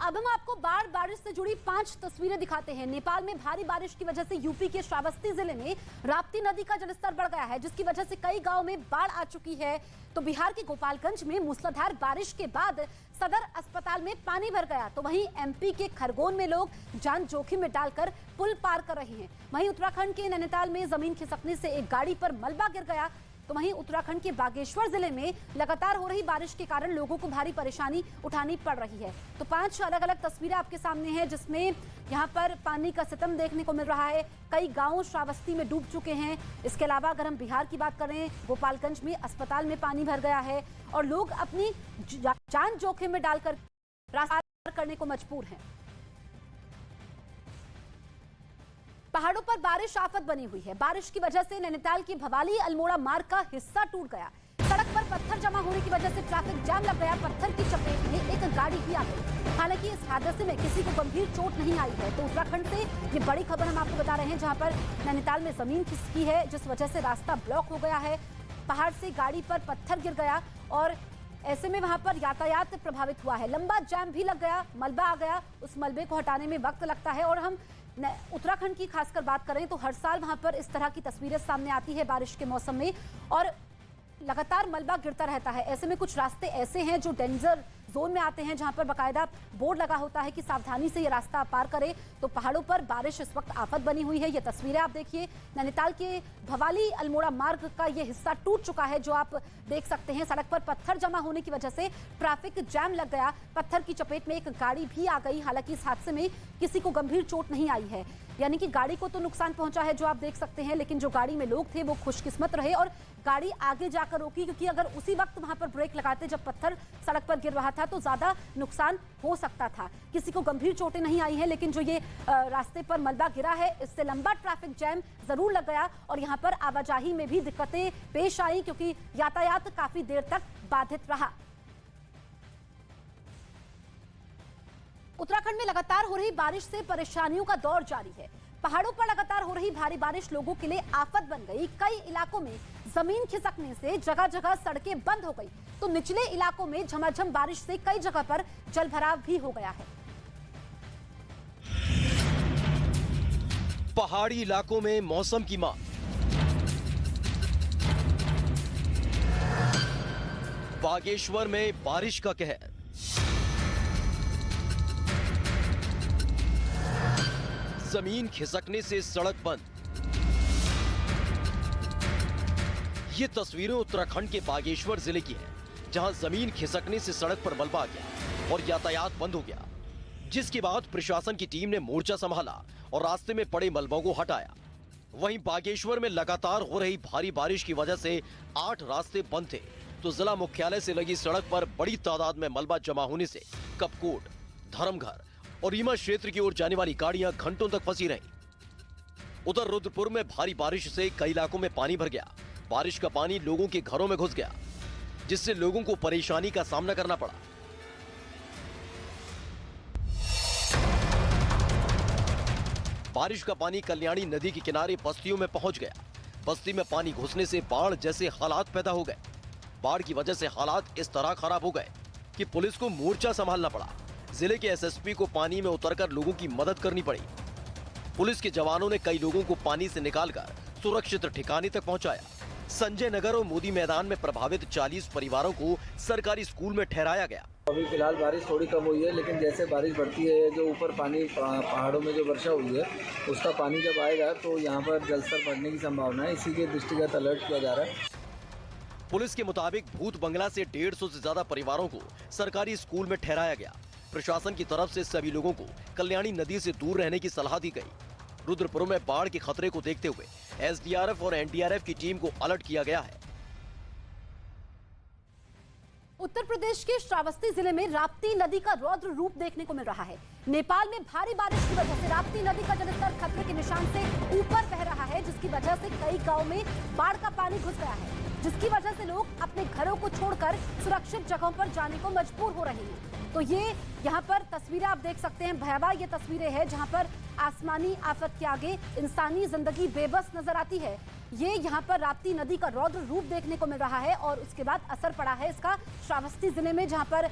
अब हम आपको बाढ़ बारिश से जुड़ी 5 तस्वीरें दिखाते हैं। नेपाल में भारी बारिश की वजह से यूपी के श्रावस्ती जिले में राप्ती नदी का जलस्तर बढ़ गया है, जिसकी वजह से कई गांव में बाढ़ आ चुकी है। तो बिहार के गोपालगंज में मूसलाधार बारिश के बाद सदर अस्पताल में पानी भर गया। तो वहीं एमपी के खरगोन में लोग जान जोखिम में डालकर पुल पार कर रहे हैं। वहीं उत्तराखंड के नैनीताल में जमीन खिसकने से एक गाड़ी पर मलबा गिर गया। तो वहीं उत्तराखंड के बागेश्वर जिले में लगातार हो रही बारिश के कारण लोगों को भारी परेशानी उठानी पड़ रही है। तो 5 अलग अलग तस्वीरें आपके सामने हैं, जिसमें यहां पर पानी का सितम देखने को मिल रहा है। कई गांव श्रावस्ती में डूब चुके हैं। इसके अलावा अगर हम बिहार की बात करें, गोपालगंज में अस्पताल में पानी भर गया है और लोग अपनी जान जोखिम में डालकर रास्ता पार करने को मजबूर हैं। पहाड़ों पर बारिश आफत बनी हुई है। बारिश की वजह से नैनीताल की भवाली अल्मोड़ा मार्ग का हिस्सा टूट गया। सड़क पर पत्थर जमा होने की वजह से ट्रैफिक जाम लग गया। पत्थर की चपेट में एक गाड़ी भी आ गई। हालांकि इस हादसे में किसी को गंभीर चोट नहीं आई है। तो उत्तराखंड से ये बड़ी खबर हम आपको बता रहे हैं, जहां पर नैनीताल में जमीन खिसकी है, जिस वजह से रास्ता ब्लॉक हो गया है। पहाड़ से गाड़ी पर पत्थर गिर गया और ऐसे में वहां पर यातायात प्रभावित हुआ है। लंबा जाम भी लग गया, मलबा आ गया। उस मलबे को हटाने में वक्त लगता है। और हम उत्तराखंड की खासकर बात करें तो हर साल वहां पर इस तरह की तस्वीरें सामने आती है बारिश के मौसम में, और लगातार मलबा गिरता रहता है। ऐसे में कुछ रास्ते ऐसे हैं जो डेंजर जोन में आते हैं, जहां पर बाकायदा बोर्ड लगा होता है कि सावधानी से ये रास्ता पार करें। तो पहाड़ों पर बारिश इस वक्त आफत बनी हुई है। ये तस्वीरें आप देखिए, नैनीताल के भवाली अल्मोड़ा मार्ग का ये हिस्सा टूट चुका है, जो आप देख सकते हैं। सड़क पर पत्थर जमा होने की वजह से ट्रैफिक जैम लग गया। पत्थर की चपेट में एक गाड़ी भी आ गई। हालांकि इस हादसे में किसी को गंभीर चोट नहीं आई है, यानी कि गाड़ी को तो नुकसान पहुंचा है, जो आप देख सकते हैं, लेकिन जो गाड़ी में लोग थे वो खुशकिस्मत रहे और गाड़ी आगे जाकर रोकी, क्योंकि अगर उसी वक्त वहां पर ब्रेक लगाते जब पत्थर सड़क पर गिर रहा था तो ज्यादा नुकसान हो सकता था। किसी को गंभीर चोटें नहीं आई हैं, लेकिन जो ये रास्ते पर मलबा गिरा है, इससे लंबा ट्रैफिक जैम जरूर लग गया और यहाँ पर आवाजाही में भी दिक्कतें पेश आई, क्योंकि यातायात काफी देर तक बाधित रहा। उत्तराखंड में लगातार हो रही बारिश से परेशानियों का दौर जारी है। पहाड़ों पर लगातार हो रही भारी बारिश लोगों के लिए आफत बन गई। कई इलाकों में जमीन खिसकने से जगह जगह सड़कें बंद हो गई। तो निचले इलाकों में झमाझम बारिश से कई जगह पर जलभराव भी हो गया है। पहाड़ी इलाकों में मौसम की मार। बागेश्वर में बारिश का कहर। जमीन खिसकने से सड़क बंद। ये तस्वीरें उत्तराखंड के बागेश्वर जिले की हैं, जहां जमीन खिसकने से सड़क पर मलबा आ गया और यातायात बंद हो गया, जिसके बाद प्रशासन की टीम ने मोर्चा संभाला और रास्ते में पड़े मलबों को हटाया। वहीं बागेश्वर में लगातार हो रही भारी बारिश की वजह से 8 रास्ते बंद थे। तो जिला मुख्यालय से लगी सड़क पर बड़ी तादाद में मलबा जमा होने से कपकोट, धर्मघर और रीमा क्षेत्र की ओर जाने वाली गाड़ियां घंटों तक फंसी रहीं। उधर रुद्रपुर में भारी बारिश से कई इलाकों में पानी भर गया। बारिश का पानी लोगों के घरों में घुस गया, जिससे लोगों को परेशानी का सामना करना पड़ा। बारिश का पानी कल्याणी नदी के किनारे बस्तियों में पहुंच गया। बस्ती में पानी घुसने से बाढ़ जैसे हालात पैदा हो गए। बाढ़ की वजह से हालात इस तरह खराब हो गए कि पुलिस को मोर्चा संभालना पड़ा। जिले के एसएसपी को पानी में उतरकर लोगों की मदद करनी पड़ी। पुलिस के जवानों ने कई लोगों को पानी से निकालकर सुरक्षित ठिकाने तक पहुंचाया। संजय नगर और मोदी मैदान में प्रभावित 40 परिवारों को सरकारी स्कूल में ठहराया गया। अभी फिलहाल बारिश थोड़ी कम हुई है, लेकिन जैसे बारिश बढ़ती है, जो ऊपर पानी पहाड़ों में जो वर्षा हुई है, उसका पानी जब आएगा तो यहाँ पर जलस्तर बढ़ने की संभावना है। इसी के दृष्टिगत अलर्ट किया जा रहा है। पुलिस के मुताबिक भूत बंगला से 150 से ज्यादा परिवारों को सरकारी स्कूल में ठहराया गया। प्रशासन की तरफ से सभी लोगों को कल्याणी नदी से दूर रहने की सलाह दी गई। रुद्रपुर में बाढ़ के खतरे को देखते हुए एसडीआरएफ और एनडीआरएफ की टीम को अलर्ट किया गया है। उत्तर प्रदेश के श्रावस्ती जिले में राप्ती नदी का रौद्र रूप देखने को मिल रहा है। नेपाल में भारी बारिश की वजह से राप्ती नदी का जलस्तर खतरे के निशान से ऊपर बह रहा है, जिसकी वजह से कई गांव में बाढ़ का पानी घुस गया है, जिसकी वजह से लोग अपने घरों को छोड़कर सुरक्षित जगहों पर जाने को मजबूर हो रहे हैं। तो ये यहाँ पर तस्वीरें आप देख सकते हैं, भयावह ये तस्वीरें हैं, जहाँ पर आसमानी आफत के आगे इंसानी जिंदगी बेबस नजर आती है। ये यहाँ पर राप्ती नदी का रौद्र रूप देखने को मिल रहा है और उसके बाद असर पड़ा है इसका श्रावस्ती जिले में, जहाँ पर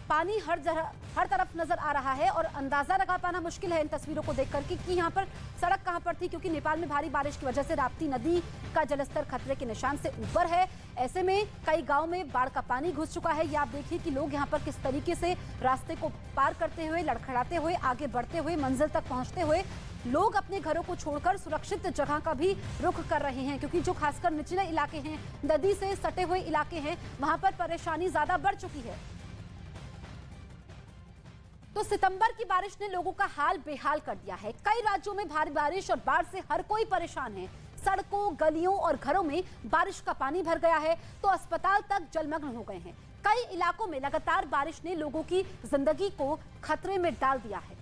पानी हर तरफ नजर आ रहा है और अंदाजा लगा पाना मुश्किल है इन तस्वीरों को देखकर कि यहाँ पर सड़क कहाँ पर थी, क्योंकि नेपाल में भारी बारिश की वजह से राप्ती नदी का जलस्तर खतरे के निशान से ऊपर है। ऐसे में कई गांव में बाढ़ का पानी घुस चुका है। ये आप देखिए कि लोग यहाँ पर किस तरीके से रास्ते को पार करते हुए, लड़खड़ाते हुए, आगे बढ़ते हुए, मंजिल तक पहुंचते हुए लोग अपने घरों को छोड़कर सुरक्षित जगह का भी रुख कर रहे हैं, क्योंकि जो खासकर निचले इलाके हैं, नदी से सटे हुए इलाके हैं, वहां पर परेशानी ज्यादा बढ़ चुकी है। तो सितंबर की बारिश ने लोगों का हाल बेहाल कर दिया है। कई राज्यों में भारी बारिश और बाढ़ से हर कोई परेशान है। सड़कों, गलियों और घरों में बारिश का पानी भर गया है तो अस्पताल तक जलमग्न हो गए हैं। कई इलाकों में लगातार बारिश ने लोगों की जिंदगी को खतरे में डाल दिया है।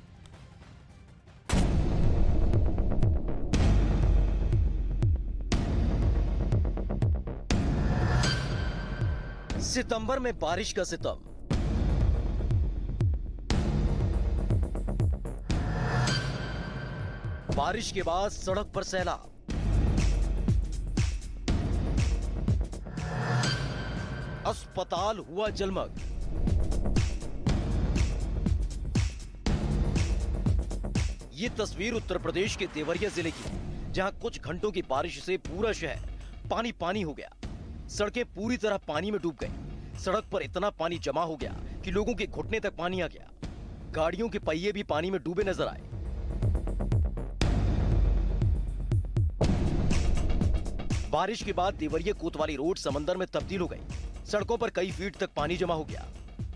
सितंबर में बारिश का सितम, बारिश के बाद सड़क पर सैलाब, अस्पताल हुआ जलमग्न। ये तस्वीर उत्तर प्रदेश के देवरिया जिले की है, जहां कुछ घंटों की बारिश से पूरा शहर पानी पानी हो गया। सड़कें पूरी तरह पानी में डूब गई। सड़क पर इतना पानी जमा हो गया कि लोगों के घुटने तक पानी आ गया। गाड़ियों के पहिए भी पानी में डूबे नजर आए। बारिश के बाद देवरिया कोतवाली रोड समंदर में तब्दील हो गई। सड़कों पर कई फीट तक पानी जमा हो गया।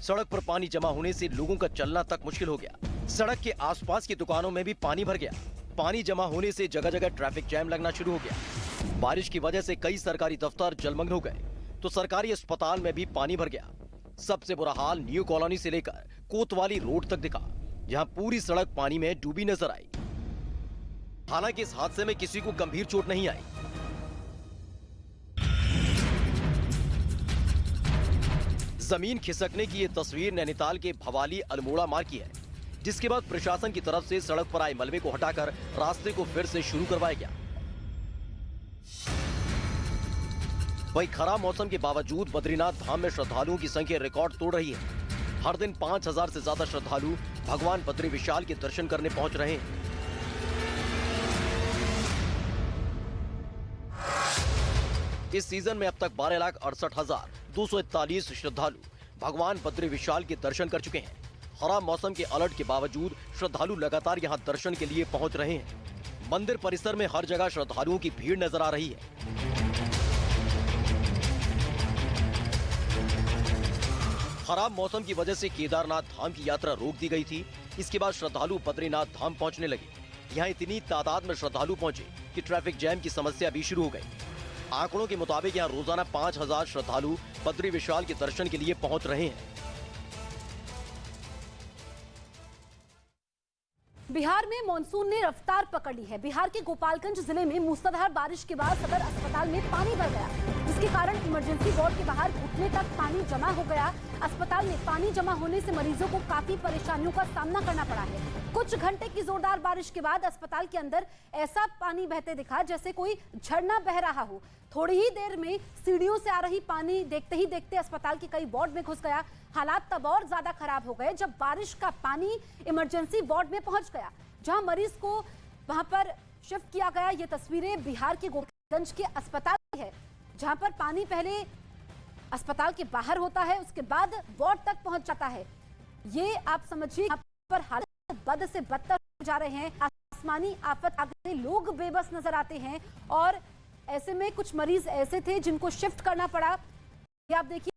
सड़क पर पानी जमा होने से लोगों का चलना तक मुश्किल हो गया। सड़क के आसपास की दुकानों में भी पानी भर गया। पानी जमा होने से जगह जगह ट्रैफिक जैम लगना शुरू हो गया। बारिश की वजह से कई सरकारी दफ्तर जलमग्न हो गए तो सरकारी अस्पताल में भी पानी भर गया। सबसे बुरा हाल न्यू कॉलोनी से लेकर कोतवाली रोड तक दिखा, जहां पूरी सड़क पानी में डूबी नजर आई। हालांकि इस हादसे में किसी को गंभीर चोट नहीं आई। जमीन खिसकने की यह तस्वीर नैनीताल के भवाली अल्मोड़ा मार्ग की है, जिसके बाद प्रशासन की तरफ से सड़क पर आए मलबे को हटाकर रास्ते को फिर से शुरू करवाया गया। वहीं खराब मौसम के बावजूद बद्रीनाथ धाम में श्रद्धालुओं की संख्या रिकॉर्ड तोड़ रही है। हर दिन 5000 से ज्यादा श्रद्धालु भगवान बद्री विशाल के दर्शन करने पहुंच रहे हैं। इस सीजन में अब तक 12,68,241 श्रद्धालु भगवान बद्री विशाल के दर्शन कर चुके हैं। खराब मौसम के अलर्ट के बावजूद श्रद्धालु लगातार यहां दर्शन के लिए पहुंच रहे हैं। मंदिर परिसर में हर जगह श्रद्धालुओं की भीड़ नजर आ रही है। खराब मौसम की वजह से केदारनाथ धाम की यात्रा रोक दी गई थी। इसके बाद श्रद्धालु बद्रीनाथ धाम पहुंचने लगे। यहाँ इतनी तादाद में श्रद्धालु पहुंचे कि ट्रैफिक जैम की समस्या भी शुरू हो गई। आंकड़ों के मुताबिक यहाँ रोजाना 5000 श्रद्धालु बद्री विशाल के दर्शन के लिए पहुंच रहे हैं। बिहार में मॉनसून ने रफ्तार पकड़ ली है। बिहार के गोपालगंज जिले में मूसलाधार बारिश के बाद सदर अस्पताल में पानी भर गया, जिसके कारण इमरजेंसी वार्ड के बाहर घुटने तक पानी जमा हो गया। अस्पताल में पानी जमा होने से मरीजों को काफी परेशानियों का सामना करना पड़ा है। कुछ घंटे की जोरदार बारिश के बाद अस्पताल के अंदर ऐसा पानी बहते दिखा जैसे कोई झरना बह रहा हो। थोड़ी ही देर में सीढ़ियों से आ रही पानी देखते ही देखते अस्पताल के कई वार्ड में घुस गया। हालात तब और ज्यादा खराब हो गए जब बारिश का पानी इमरजेंसी वार्ड में पहुंच गया, जहां मरीज को वहां पर शिफ्ट किया गया। ये तस्वीरें बिहार के गोपालगंज के अस्पताल की है, जहां पर पानी पहले अस्पताल के बाहर होता है, उसके बाद वार्ड तक पहुंच जाता है। ये आप समझिए, यहाँ पर हालत बद से बदतर हो जा रहे हैं। आसमानी आफत आ गई, लोग बेबस नजर आते हैं और ऐसे में कुछ मरीज ऐसे थे जिनको शिफ्ट करना पड़ा। ये आप देखिए,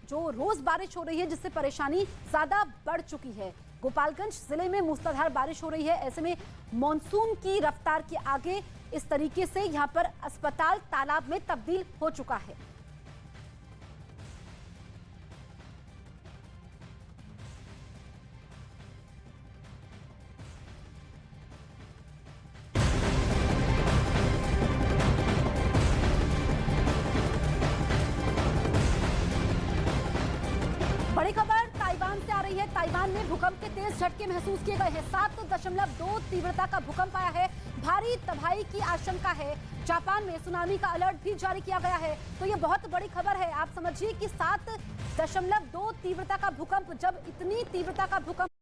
जो रोज बारिश हो रही है जिससे परेशानी ज्यादा बढ़ चुकी है। गोपालगंज जिले में मूसलाधार बारिश हो रही है। ऐसे में मॉनसून की रफ्तार के आगे इस तरीके से यहां पर अस्पताल तालाब में तब्दील हो चुका है। बड़ी खबर ताइवान से आ रही है। ताइवान में भूकंप के तेज झटके महसूस किए गए हैं। 7.2 तीव्रता का भूकंप आया है। भारी तबाही की आशंका है। जापान में सुनामी का अलर्ट भी जारी किया गया है। तो ये बहुत बड़ी खबर है। आप समझिए कि 7.2 तीव्रता का भूकंप, जब इतनी तीव्रता का भूकंप